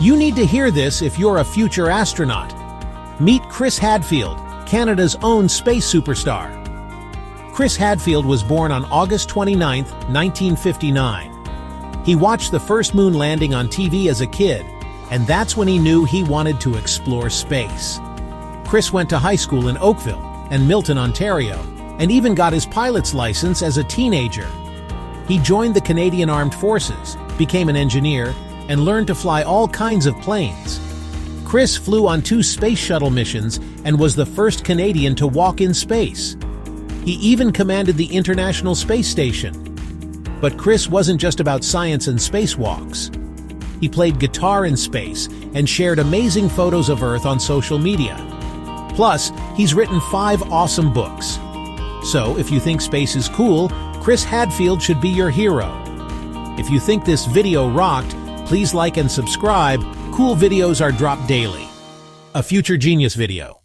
You need to hear this if you're a future astronaut. Meet Chris Hadfield, Canada's own space superstar. Chris Hadfield was born on August 29, 1959. He watched the first moon landing on TV as a kid, and that's when he knew he wanted to explore space. Chris went to high school in Oakville and Milton, Ontario, and even got his pilot's license as a teenager. He joined the Canadian Armed Forces, became an engineer, and learned to fly all kinds of planes. Chris flew on 2 space shuttle missions and was the first Canadian to walk in space. He even commanded the International Space Station. But Chris wasn't just about science and spacewalks. He played guitar in space and shared amazing photos of Earth on social media. Plus, he's written 5 awesome books. So, if you think space is cool, Chris Hadfield should be your hero. If you think this video rocked, please like and subscribe. Cool videos are dropped daily. A Future Genius video.